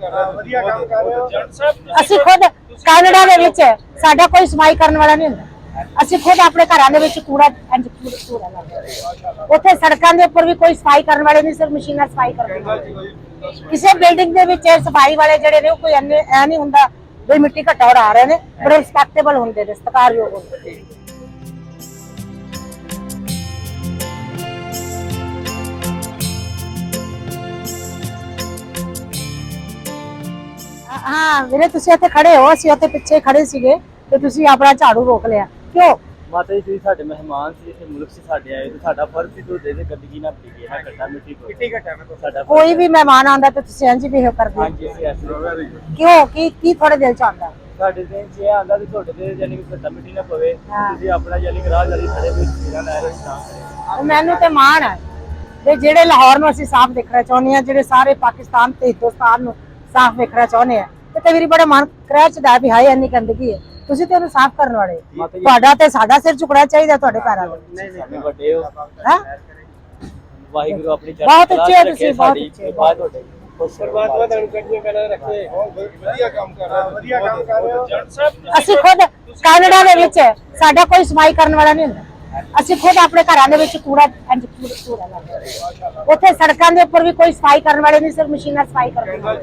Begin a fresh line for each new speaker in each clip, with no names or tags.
ਵਧੀਆ ਕੰਮ ਕਰ ਰਹੇ ਹੋ ਜੱਟ ਸਾਹਿਬ।
ਅਸੀਂ ਖੁਦ ਕੈਨੇਡਾ ਦੇ ਵਿੱਚ ਸਾਡਾ ਕੋਈ ਸਫਾਈ ਕਰਨ ਵਾਲਾ ਨਹੀਂ ਹੁੰਦਾ। ਅਸੀਂ ਖੁਦ ਆਪਣੇ ਘਰਾਂ ਦੇ ਵਿੱਚ ਕੂੜਾ ਕੂੜਾ ਲਾਉਂਦੇ। ਉੱਥੇ ਸੜਕਾਂ ਦੇ ਉੱਪਰ ਵੀ ਕੋਈ ਸਫਾਈ ਕਰਨ ਵਾਲੇ ਨਹੀਂ, ਸਿਰਫ ਮਸ਼ੀਨਾਂ ਸਫਾਈ ਕਰਦੀਆਂ। ਕਿਸੇ ਬਿਲਡਿੰਗ ਦੇ ਵਿੱਚ ਸਫਾਈ ਵਾਲੇ ਜਿਹੜੇ ਨੇ ਕੋਈ ਐ ਨਹੀਂ ਹੁੰਦਾ ਵੀ ਮਿੱਟੀ ਘੱਟਾ ਉਡਾ ਰਹੇ ਨੇ, ਬੜੇ ਰਿਸਪੈਕਟੇਬਲ ਹੁੰਦੇ ਨੇ, ਸਤਿਕਾਰਯੋਗ ਹੁੰਦੇ ਨੇ। हाँ ਵੀਰੇ ਤੁਸੀਂ ਇੱਥੇ ਖੜੇ ਹੋ, ਅਸੀਂ ਉੱਥੇ ਪਿੱਛੇ ਖੜੇ ਸੀਗੇ ਤੇ ਤੁਸੀਂ ਆਪਣਾ ਝਾੜੂ ਰੋਕ ਲਿਆ ਕਿਉਂ?
ਮਾਤਾ ਜੀ ਤੁਸੀਂ ਸਾਡੇ ਮਹਿਮਾਨ ਸੀ, ਇੱਥੇ ਮੁਲਕ ਸੀ ਸਾਡੇ ਆਏ ਤੇ ਸਾਡਾ ਫਰਜ਼ ਸੀ ਤੁਹਾਡੇ ਦੇ ਗੰਦਗੀ ਨਾ ਪੀਏ ਨਾ ਘਟਾ ਮਿੱਟੀ ਘਟਾ ਨਾ ਸਾਡਾ
ਕੋਈ ਵੀ ਮਹਿਮਾਨ ਆਉਂਦਾ ਤੇ ਤੁਸੀਂ ਇੰਜ ਬਿਹੇਵ ਕਰਦੇ ਹੋ।
ਹਾਂਜੀ ਅਸੀਂ ਐਸੇ
ਕਿਉਂ? ਕੀ ਤੁਹਾਡੇ ਦਿਲ ਚ ਆਉਂਦਾ?
ਸਾਡੇ ਦਿਨ ਚ ਇਹ ਆਉਂਦਾ ਵੀ ਤੁਹਾਡੇ ਦੇ ਯਾਨੀ ਕਿ ਘਟਾ ਮਿੱਟੀ ਨਾ ਪਵੇ, ਤੁਸੀਂ ਆਪਣਾ ਯਾਨੀ ਕਿ ਰਾਹ ਜਾਰੀ ਖੜੇ ਵੀ ਤੇਰਾ ਲੈ ਰਹੇ ਤਾਂ
ਮੈਨੂੰ ਤੇ ਮਾਣ ਹੈ ਤੇ ਜਿਹੜੇ ਲਾਹੌਰ ਨੂੰ ਅਸੀਂ ਸਾਫ਼ ਦੇਖਣਾ ਚਾਹੁੰਦੇ ਹਾਂ, ਜਿਹੜੇ ਸਾਰੇ ਪਾਕਿਸਤਾਨ ਤੇ ਹਿੰਦੁਸਤਾਨ ਨੂੰ ਸਾਫ਼ ਦੇਖਣਾ ਚਾਹੁੰਦੇ ਆ, ਤੇ ਕਈ ਵਾਰੀ ਬੜਾ ਮਨ ਕਰਚਦਾ ਵੀ ਹਾਏ ਇੰਨੀ ਗੰਦਗੀ ਹੈ। ਤੁਸੀਂ ਤੇ ਉਹਨੂੰ ਸਾਫ਼ ਕਰਨ ਵਾਲੇ, ਤੁਹਾਡਾ ਤੇ ਸਾਡਾ ਸਿਰ ਝੁਕਣਾ ਚਾਹੀਦਾ ਤੁਹਾਡੇ ਪੈਰਾਂ ਦੇ।
ਨਹੀਂ ਵੱਡੇ ਹੋ
ਹੈ
ਵਾਹਿਗੁਰੂ ਆਪਣੀ
ਬਹੁਤ ਉੱਚੇ ਹੋ ਤੁਸੀਂ, ਬਹੁਤ ਉੱਚੇ।
ਪਰਮਾਤਮਾ ਤੁਹਾਨੂੰ ਕੱਢੀਆਂ ਕਰਾਂ ਰੱਖੇ। ਵਧੀਆ ਕੰਮ ਕਰ ਰਹੇ ਹੋ, ਵਧੀਆ ਕੰਮ ਕਰ ਰਹੇ ਹੋ ਜੱਟ ਸਾਹਿਬ।
ਅਸੀਂ ਖੁਦ ਕੈਨੇਡਾ ਦੇ ਵਿੱਚ ਸਾਡਾ ਕੋਈ ਸਫਾਈ ਕਰਨ ਵਾਲਾ ਨਹੀਂ ਹੁੰਦਾ। ਅਸੀਂ ਖੁਦ ਆਪਣੇ ਘਰਾਂ ਦੇ ਵਿੱਚ ਕੂੜਾ ਕੂੜਾ ਲਾਉਂਦੇ। ਉੱਥੇ ਸੜਕਾਂ ਦੇ ਉੱਪਰ ਵੀ ਕੋਈ ਸਫਾਈ ਕਰਨ ਵਾਲੇ ਨਹੀਂ, ਸਿਰਫ ਮਸ਼ੀਨਾਂ ਸਫਾਈ ਕਰਦੀਆਂ।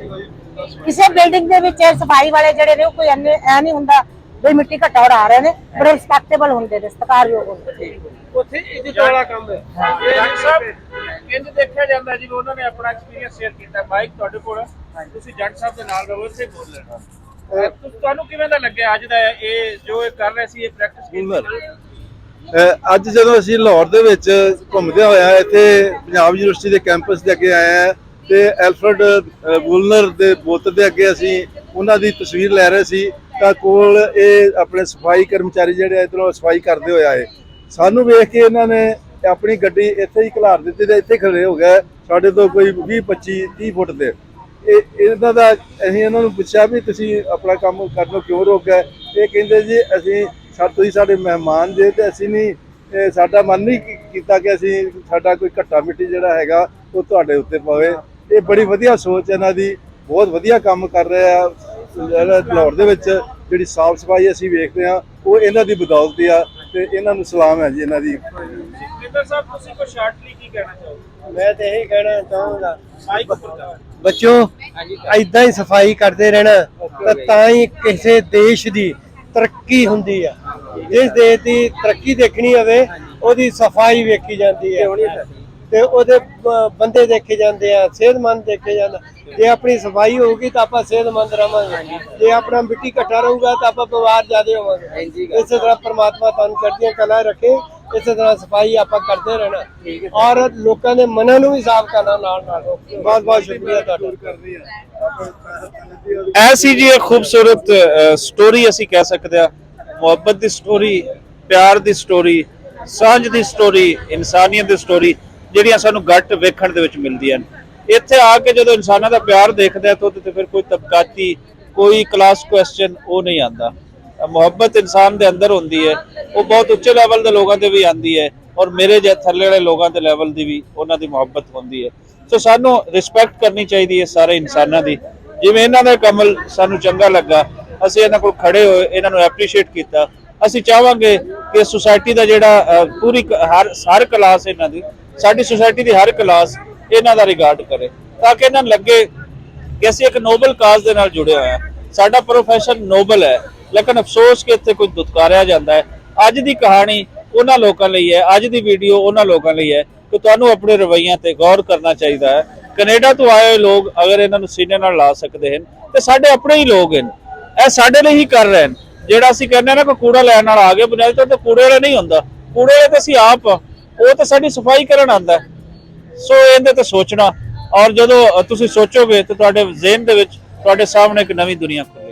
ਕਿਸੇ ਬਿਲਡਿੰਗ ਦੇ ਵਿੱਚ ਸਫਾਈ ਵਾਲੇ ਜਿਹੜੇ ਨੇ ਕੋਈ ਐ ਨਹੀਂ ਹੁੰਦਾ ਵੀ ਮਿੱਟੀ ਘੱਟਾ ਉਡਾ ਰਹੇ ਨੇ, ਬੜੇ ਰਿਸਪੈਕਟੇਬਲ ਹੁੰਦੇ ਨੇ, ਸਤਿਕਾਰਯੋਗ ਹੁੰਦੇ ਨੇ।
ਉੱਥੇ ਇੱਜ਼ਤ ਵਾਲਾ ਕੰਮ ਹੈ ਜੱਟ ਸਾਹਿਬ। ਇੰਜ ਦੇਖਿਆ ਜਾਂਦਾ ਜਿਵੇਂ ਉਹਨਾਂ ਨੇ ਆਪਣਾ ਐਕਸਪੀਰੀਅੰਸ ਸ਼ੇਅਰ ਕੀਤਾ। ਮਾਈਕ ਤੁਹਾਡੇ ਕੋਲ, ਤੁਸੀਂ ਜੱਟ ਸਾਹਿਬ ਦੇ ਨਾਲ ਰਹੋ, ਇੱਥੇ ਬੋਲ ਲੈਣਾ। ਤੁਹਾਨੂੰ ਕਿਵੇਂ ਦਾ ਲੱਗਿਆ ਅੱਜ ਦਾ ਇਹ ਜੋ ਇਹ ਕਰ ਰਹੇ ਸੀ, ਇਹ ਪ੍ਰੈਕਟਿਸ ਕੀਤੀ?
ਅੱਜ ਜਦੋਂ ਅਸੀਂ ਲਾਹੌਰ ਦੇ ਵਿੱਚ ਘੁੰਮਦੇ ਹੋਇਆ ਇੱਥੇ ਪੰਜਾਬ ਯੂਨੀਵਰਸਿਟੀ ਦੇ ਕੈਂਪਸ ਦੇ ਅੱਗੇ ਆਏ ਆ ਤੇ ਐਲਫਰਡ ਵੂਲਨਰ ਦੇ ਬੁੱਤ ਦੇ ਅੱਗੇ ਅਸੀਂ ਉਹਨਾਂ ਦੀ ਤਸਵੀਰ ਲੈ ਰਹੇ ਸੀ, ਤਾਂ ਕੋਲ ਇਹ ਆਪਣੇ ਸਫਾਈ ਕਰਮਚਾਰੀ ਜਿਹੜੇ ਇਧਰੋਂ ਸਫਾਈ ਕਰਦੇ ਹੋਏ ਆਏ। ਸਾਨੂੰ ਵੇਖ ਕੇ ਇਹਨਾਂ ਨੇ ਆਪਣੀ ਗੱਡੀ ਇੱਥੇ ਹੀ ਖਿਲਾਰ ਦਿੱਤੀ ਤੇ ਇੱਥੇ ਖੜੇ ਹੋ ਗਏ ਸਾਡੇ ਤੋਂ ਕੋਈ 20-25-30 ਫੁੱਟ ਤੇ। ਇਹਨਾਂ ਦਾ ਅਸੀਂ ਇਹਨਾਂ ਨੂੰ ਪੁੱਛਿਆ ਵੀ ਤੁਸੀਂ ਆਪਣਾ ਕੰਮ ਕਰਨੋਂ ਕਿਉਂ ਰੋਕ ਗਏ? ਇਹ ਕਹਿੰਦੇ ਜੀ ਅਸੀਂ ਤੁਸੀਂ ਸਾਡੇ ਮਹਿਮਾਨ ਜੇ ਤੇ ਅਸੀਂ ਨਹੀਂ, ਸਾਡਾ ਮਨ ਨਹੀਂ ਕੀਤਾ ਕਿ ਅਸੀਂ ਸਾਡਾ ਕੋਈ ਘੱਟਾ ਮਿੱਟੀ ਜਿਹੜਾ ਹੈਗਾ ਉਹ ਤੁਹਾਡੇ ਉੱਤੇ ਪਵੇ। ਇਹ ਬੜੀ ਵਧੀਆ ਸੋਚ ਇਹਨਾਂ ਦੀ, ਬਹੁਤ ਵਧੀਆ ਕੰਮ ਕਰ ਰਹੇ ਆ। ਲਾਹੌਰ ਦੇ ਵਿੱਚ ਜਿਹੜੀ ਸਾਫ਼ ਸਫਾਈ ਅਸੀਂ ਵੇਖਦੇ ਹਾਂ ਉਹ ਇਹਨਾਂ ਦੀ ਬਦੌਲਤ ਆ ਤੇ ਇਹਨਾਂ ਨੂੰ ਸਲਾਮ ਹੈ ਜੀ ਇਹਨਾਂ ਦੀ।
ਜਿੰਦਰ ਸਾਹਿਬ ਤੁਸੀਂ ਕੋਈ ਸ਼ਾਰਟਲੀ ਕੀ ਕਹਿਣਾ ਚਾਹੋਗੇ?
ਮੈਂ ਤੇ ਇਹੀ ਕਹਿਣਾ ਚਾਹਾਂਗਾ
ਮਾਈਕ ਉੱਪਰ ਕਰੋ।
ਬੱਚੋ ਏਦਾਂ ਹੀ ਸਫਾਈ ਕਰਦੇ ਰਹਿਣਾ ਤਾਂ ਹੀ ਕਿਸੇ ਦੇਸ਼ ਦੀ ਤਰੱਕੀ ਹੁੰਦੀ ਆ। ਜਿਸ ਦੇਸ਼ ਦੀ ਤਰੱਕੀ ਦੇਖਣੀ ਹੋਵੇ ਉਹਦੀ ਸਫਾਈ ਵੇਖੀ ਜਾਂਦੀ ਹੈ ਤੇ ਉਹਦੇ ਬੰਦੇ ਦੇਖੇ ਜਾਂਦੇ ਆ, ਸਿਹਤਮੰਦ ਦੇਖੇ ਜਾਂਦਾ। ਜੇ ਆਪਣੀ ਸਫਾਈ ਹੋਊਗੀ ਤਾਂ ਆਪਾਂ ਸਿਹਤਮੰਦ ਰਵਾਂਗੇ, ਜੇ ਆਪਣਾ ਮਿੱਟੀ ਘੱਟਾ ਰਹੂਗਾ ਤਾਂ ਆਪਾਂ ਬਿਮਾਰ ਜ਼ਿਆਦਾ ਹੋਵਾਂਗੇ। ਇਸੇ ਤਰ੍ਹਾਂ ਪ੍ਰਮਾਤਮਾ ਤੁਹਾਨੂੰ ਚੜ੍ਹਦੀਆਂ ਕਲਾ ਰੱਖੇ, ਇਸੇ ਤਰ੍ਹਾਂ ਸਫਾਈ ਆਪਾਂ ਕਰਦੇ ਰਹਿਣਾ ਔਰ ਲੋਕਾਂ ਦੇ ਮਨਾਂ ਨੂੰ ਵੀ ਸਾਫ਼ ਕਰਨਾ ਨਾਲ ਨਾਲ। ਬਹੁਤ ਬਹੁਤ ਸ਼ੁਕਰੀਆ ਤੁਹਾਡਾ।
ऐसी जी एक खूबसूरत स्टोरी असी कह सकते हैं, मुहब्बत की स्टोरी, प्यार की स्टोरी, सांझ की स्टोरी, इंसानियत की स्टोरी ਜਿਹੜੀਆਂ ਸਾਨੂੰ ਘੱਟ ਵੇਖਣ ਦੇ ਵਿੱਚ ਮਿਲਦੀਆਂ ਨੇ। ਇੱਥੇ ਆ ਕੇ ਜਦੋਂ ਇਨਸਾਨਾਂ ਦਾ ਪਿਆਰ ਦੇਖਦਾ ਤਾਂ ਉਹਦੇ ਤੇ ਫਿਰ ਕੋਈ ਤਬਕਾਤੀ ਕੋਈ ਕਲਾਸ ਕੁਐਸਚਨ ਉਹ ਨਹੀਂ ਆਉਂਦਾ। ਮੁਹੱਬਤ ਇਨਸਾਨ ਦੇ ਅੰਦਰ ਹੁੰਦੀ ਹੈ, ਉਹ ਬਹੁਤ ਉੱਚੇ ਲੈਵਲ ਦੇ ਲੋਕਾਂ ਤੇ ਵੀ ਆਉਂਦੀ ਹੈ ਔਰ ਮੇਰੇ ਜਿਹੇ ਥੱਲੇ ਵਾਲੇ ਲੋਕਾਂ ਦੇ ਲੈਵਲ ਦੀ ਵੀ ਉਹਨਾਂ ਦੀ ਮੁਹੱਬਤ ਹੁੰਦੀ ਹੈ। ਸੋ ਸਾਨੂੰ ਰਿਸਪੈਕਟ ਕਰਨੀ ਚਾਹੀਦੀ ਹੈ ਸਾਰੇ ਇਨਸਾਨਾਂ ਦੀ। ਜਿਵੇਂ ਇਹਨਾਂ ਦਾ ਕਮਲ ਸਾਨੂੰ ਚੰਗਾ ਲੱਗਾ, ਅਸੀਂ ਇਹਨਾਂ ਕੋਲ ਖੜੇ ਹੋਏ, ਇਹਨਾਂ ਨੂੰ ਐਪਰੀਸ਼ੀਏਟ ਕੀਤਾ। ਅਸੀਂ ਚਾਹਾਂਗੇ ਕਿ ਸੁਸਾਇਟੀ ਦਾ ਜਿਹੜਾ ਪੂਰੀ ਹਰ ਕਲਾਸ ਇਹਨਾਂ ਦੀ, ਸਾਡੀ ਸੁਸਾਇਟੀ ਦੀ ਹਰ ਕਲਾਸ ਇਹਨਾਂ ਦਾ ਰਿਗਾਰਡ ਕਰੇ ਤਾਂ ਕਿ ਇਹਨਾਂ ਨੂੰ ਲੱਗੇ ਕਿ ਅਸੀਂ ਇੱਕ ਨੋਬਲ ਕਾਜ਼ ਦੇ ਨਾਲ ਜੁੜੇ ਹੋਏ ਹਾਂ। ਸਾਡਾ ਪ੍ਰੋਫੈਸ਼ਨ ਨੋਬਲ ਹੈ, ਲੇਕਿਨ ਅਫਸੋਸ ਕਿ ਇੱਥੇ ਕੁਝ ਦੁਤਕਾਰਿਆ ਜਾਂਦਾ ਹੈ। ਅੱਜ ਦੀ ਕਹਾਣੀ ਉਹਨਾਂ ਲੋਕਾਂ ਲਈ ਹੈ, ਅੱਜ ਦੀ ਵੀਡੀਓ ਉਹਨਾਂ ਲੋਕਾਂ ਲਈ ਹੈ ਕਿ ਤੁਹਾਨੂੰ ਆਪਣੇ ਰਵੱਈਆਂ ਤੇ ਗੌਰ ਕਰਨਾ ਚਾਹੀਦਾ ਹੈ। ਕੈਨੇਡਾ ਤੋਂ ਆਏ ਹੋਏ ਲੋਕ ਅਗਰ ਇਹਨਾਂ ਨੂੰ ਸੀਨੇ ਨਾਲ ਲਾ ਸਕਦੇ ਹਨ ਤੇ ਸਾਡੇ ਆਪਣੇ ਹੀ ਲੋਕ ਹਨ, ਇਹ ਸਾਡੇ ਲਈ ਹੀ ਕਰ ਰਹੇ ਹਨ। ਜਿਹੜਾ ਅਸੀਂ ਕਹਿੰਦੇ ਨਾ ਕੋਈ ਕੂੜਾ ਲੈਣ ਨਾਲ ਆ ਗਏ, ਬੁਨਿਆਦੀ ਤੌਰ ਤੇ ਕੂੜੇ ਵਾਲੇ ਨਹੀਂ ਹੁੰਦਾ, ਕੂੜੇ ਵਾਲੇ ਤਾਂ ਅਸੀਂ ਆਪ, ਉਹ ਤਾਂ ਸਾਡੀ ਸਫਾਈ ਕਰਨ ਆਉਂਦਾ। ਸੋ ਇਹਦੇ ਤੇ ਸੋਚਣਾ, ਔਰ ਜਦੋਂ ਤੁਸੀਂ ਸੋਚੋਗੇ ਤਾਂ ਤੁਹਾਡੇ ਜ਼ਿਹਨ ਦੇ ਵਿੱਚ ਤੁਹਾਡੇ ਸਾਹਮਣੇ ਇੱਕ ਨਵੀਂ ਦੁਨੀਆ ਖੁੱਲ੍ਹੇਗੀ।